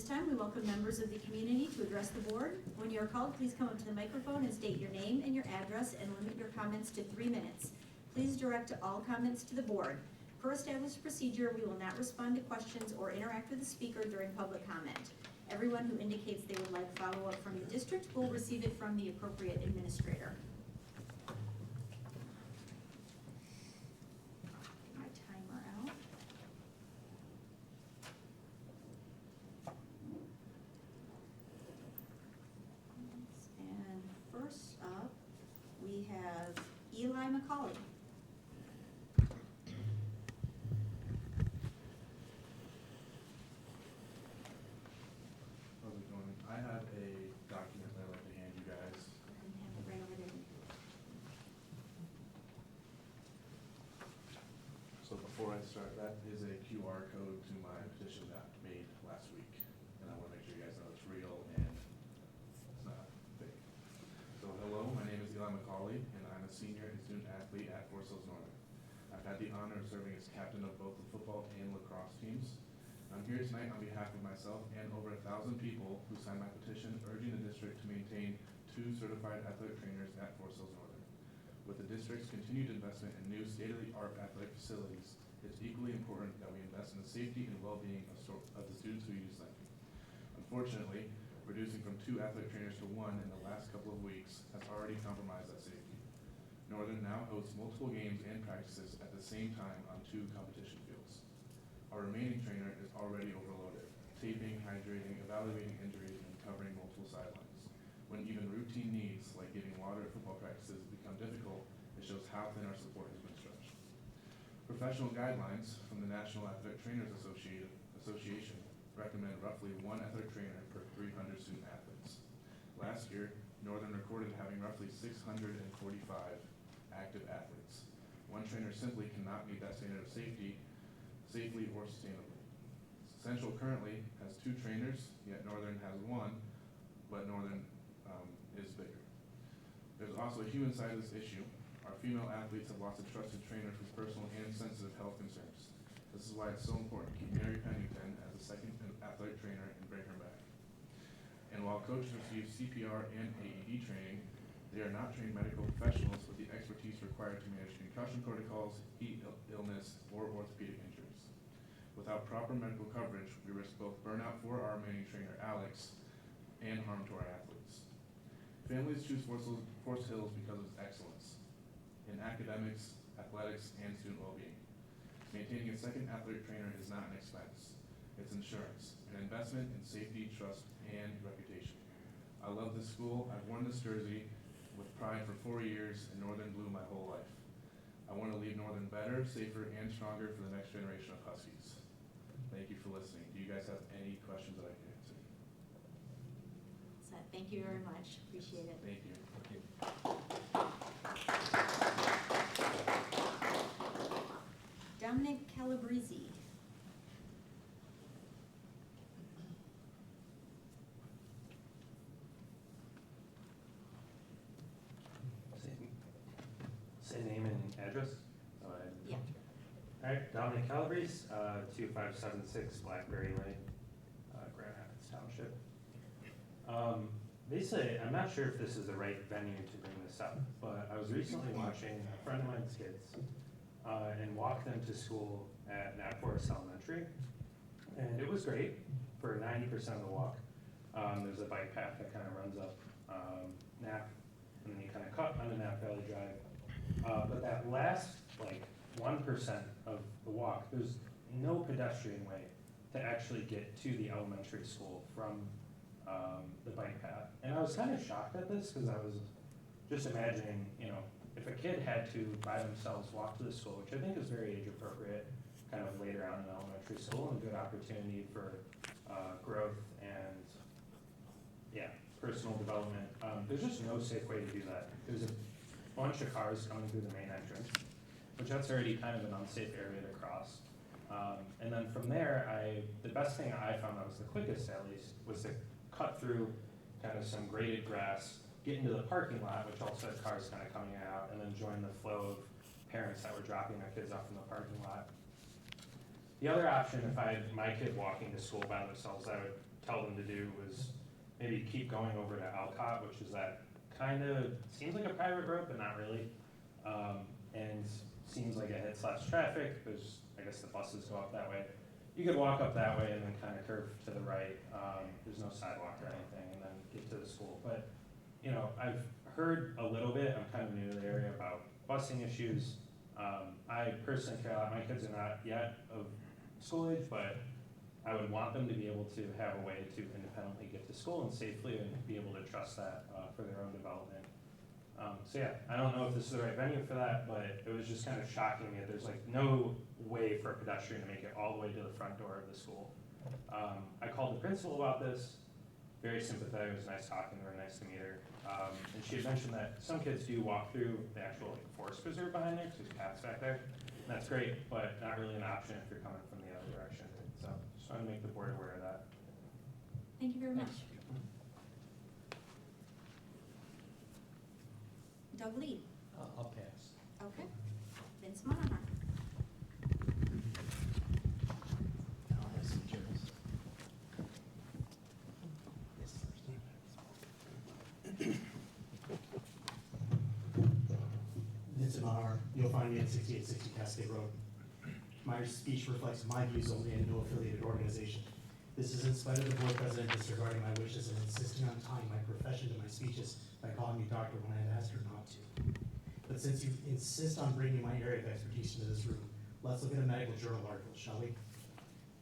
time, we welcome members of the community to address the board. When you are called, please come up to the microphone and state your name and your address and limit your comments to 3 minutes. Please direct all comments to the board. Per established procedure, we will not respond to questions or interact with the speaker during public comment. Everyone who indicates they would like follow-up from your district will receive it from the appropriate administrator. Get my timer out. And first up, we have Eli McCauley. How's it going? I have a document that I'd like to hand you guys. Go ahead and have it right over there. So before I start, that is a QR code to my petition that I made last week. And I want to make sure you guys know it's real and it's not fake. So hello, my name is Eli McCauley, and I'm a senior and student athlete at Forest Hills Northern. I've had the honor of serving as captain of both the football and lacrosse teams. I'm here tonight on behalf of myself and over 1,000 people who signed my petition urging the district to maintain 2 certified athletic trainers at Forest Hills Northern. With the district's continued investment in new state-of-the-art athletic facilities, it's equally important that we invest in the safety and well-being of the students who use them. Unfortunately, reducing from 2 athletic trainers to 1 in the last couple of weeks has already compromised that safety. Northern now hosts multiple games and practices at the same time on 2 competition fields. Our remaining trainer is already overloaded, taping, hydrating, evaluating injuries, and covering multiple sidelines. When even routine needs, like giving water at football practices, become difficult, it shows how thin our support has been stretched. Professional guidelines from the National Athletic Trainers Association recommend roughly 1 athletic trainer per 300 student athletes. Last year, Northern recorded having roughly 645 active athletes. 1 trainer simply cannot meet that standard of safely or sustainably. Central currently has 2 trainers, yet Northern has 1, but Northern is bigger. There's also a human side of this issue. Our female athletes have lost a trusted trainer for personal and sensitive health concerns. This is why it's so important to keep Mary Pennington as a second athletic trainer and bring her back. And while coaches receive CPR and AED training, they are not trained medical professionals with the expertise required to manage concussion protocols, heat illness, or orthopedic injuries. Without proper medical coverage, we risk both burnout for our remaining trainer, Alex, and harm to our athletes. Families choose Forest Hills because of its excellence in academics, athletics, and student well-being. Maintaining a second athletic trainer is not an expense. It's insurance, an investment in safety, trust, and reputation. I love this school. I've worn this jersey with pride for 4 years and Northern Blue my whole life. I want to leave Northern better, safer, and stronger for the next generation of Huskies. Thank you for listening. Do you guys have any questions that I can answer? So, thank you very much. Appreciate it. Thank you. Dominic Calabrese. Say name and address? Yeah. All right, Dominic Calabrese, 2576 Blackberry Lane, Grand Rapids Township. Basically, I'm not sure if this is the right venue to bring this up, but I was recently watching a friend of mine's kids and walk them to school at Knapp Forest Elementary, and it was great for 90% of the walk. There's a bike path that kind of runs up Knapp, and then you kind of cut onto Knapp Valley Drive. But that last, 1% of the walk, there's no pedestrian way to actually get to the elementary school from the bike path. And I was kind of shocked at this because I was just imagining, if a kid had to, by themselves, walk to the school, which I think is very age appropriate, kind of later on in elementary school, and a good opportunity for growth and, personal development. There's just no safe way to do that. There's a bunch of cars coming through the main entrance, which that's already kind of an unsafe area to cross. And then from there, the best thing I found that was the quickest, at least, was to cut through kind of some graded grass, get into the parking lot, which also had cars kind of coming out, and then join the flow of parents that were dropping their kids off in the parking lot. The other option, if I had my kid walking to school by themselves, I would tell them to do was maybe keep going over to Alcott, which is that kind of, seems like a private road, but not really. And seems like it hits less traffic, because I guess the buses go up that way. You could walk up that way and then kind of curve to the right. There's no sidewalk or anything, and then get to the school. But, you know, I've heard a little bit, I'm kind of new to the area, about busing issues. I personally care a lot. My kids are not yet of school age, but I would want them to be able to have a way to independently get to school and safely, and be able to trust that for their own development. So yeah, I don't know if this is the right venue for that, but it was just kind of shocking that there's like no way for a pedestrian to make it all the way to the front door of the school. I called the principal about this, very sympathetic, it was nice talking to her, nice to meet her. And she had mentioned that some kids do walk through the actual like, forest preserve behind there, because there's paths back there. And that's great, but not really an option if you're coming from the other direction. So just wanted to make the board aware of that. Thank you very much. Doug Lee. I'll pass. Okay. Vince Monahan. I'll have some materials. Vincent Maher, you'll find me at 6860 Cascade Road. My speech reflects my views only and no affiliated organization. This is in spite of the board president disregarding my wishes and insisting on tying my profession to my speeches by calling me doctor when I had asked her not to. But since you insist on bringing my area of expertise into this room, let's look at a medical journal article, shall we?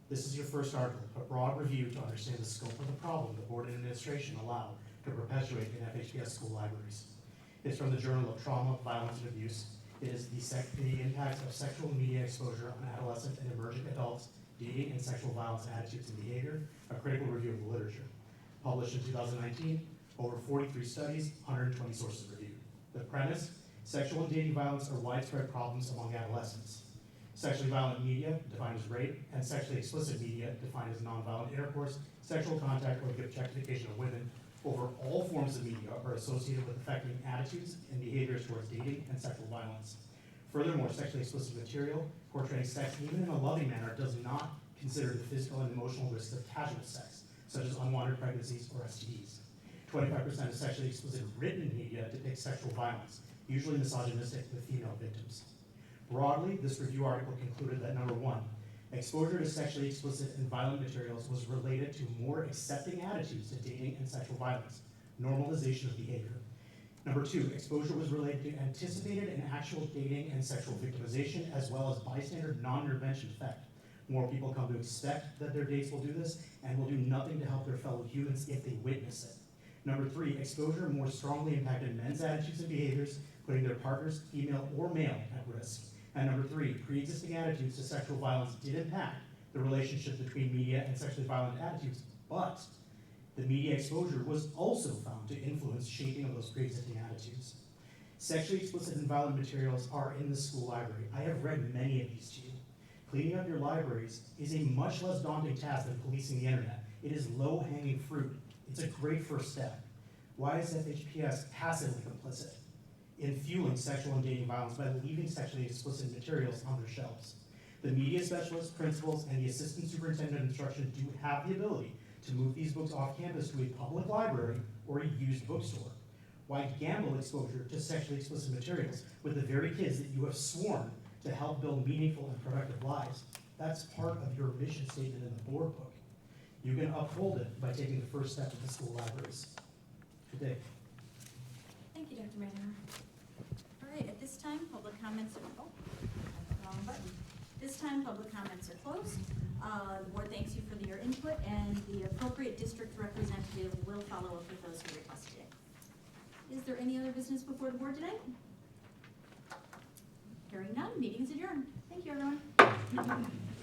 This is your first article, a broad review to understand the scope of the problem the board and administration allow to perpetuate in FHPS school libraries. It's from the Journal of Trauma, Violence, and Abuse. It is the impacts of sexual media exposure on adolescent and emerging adults, dating and sexual violence attitudes and behavior, a critical review of the literature. Published in 2019, over 43 studies, 120 sources reviewed. The premise, sexual and dating violence are widespread problems among adolescents. Sexually violent media, defined as rape, and sexually explicit media, defined as nonviolent intercourse, sexual contact, or the objectification of women, over all forms of media are associated with affecting attitudes and behaviors towards dating and sexual violence. Furthermore, sexually explicit material portraying sex even in a loving manner does not consider the physical and emotional risks of casual sex, such as unwanted pregnancies or STDs. 25% of sexually explicit written media depicts sexual violence, usually misogynistic with female victims. Broadly, this review article concluded that number one, exposure to sexually explicit and violent materials was related to more accepting attitudes to dating and sexual violence, normalization of behavior. Number two, exposure was related to anticipated and actual dating and sexual victimization, as well as bystander non-intervention effect. More people come to expect that their dates will do this and will do nothing to help their fellow humans if they witness it. Number three, exposure more strongly impacted men's attitudes and behaviors, putting their partners, female or male, at risk. And number three, pre-existing attitudes to sexual violence did impact the relationship between media and sexually violent attitudes, but the media exposure was also found to influence shaping of those pre-existing attitudes. Sexually explicit and violent materials are in the school library. I have read many of these to you. Cleaning up your libraries is a much less daunting task than policing the internet. It is low-hanging fruit. It's a great first step. Why is FHPS passively complicit in fueling sexual and dating violence by leaving sexually explicit materials on their shelves? The media specialists, principals, and the assistant superintendent of instruction do have the ability to move these books off campus to a public library or a used bookstore. Why gamble exposure to sexually explicit materials with the very kids that you have sworn to help build meaningful and productive lives? That's part of your mission statement in the board book. You can uphold it by taking the first step with the school libraries. Good day. Thank you, Dr. Manor. All right, at this time, public comments are, wrong button. This time, public comments are closed. The board thanks you for your input, and the appropriate district representative will follow up with those who requested it. Is there any other business before the board today? Hearing none, meeting is adjourned. Thank you, everyone.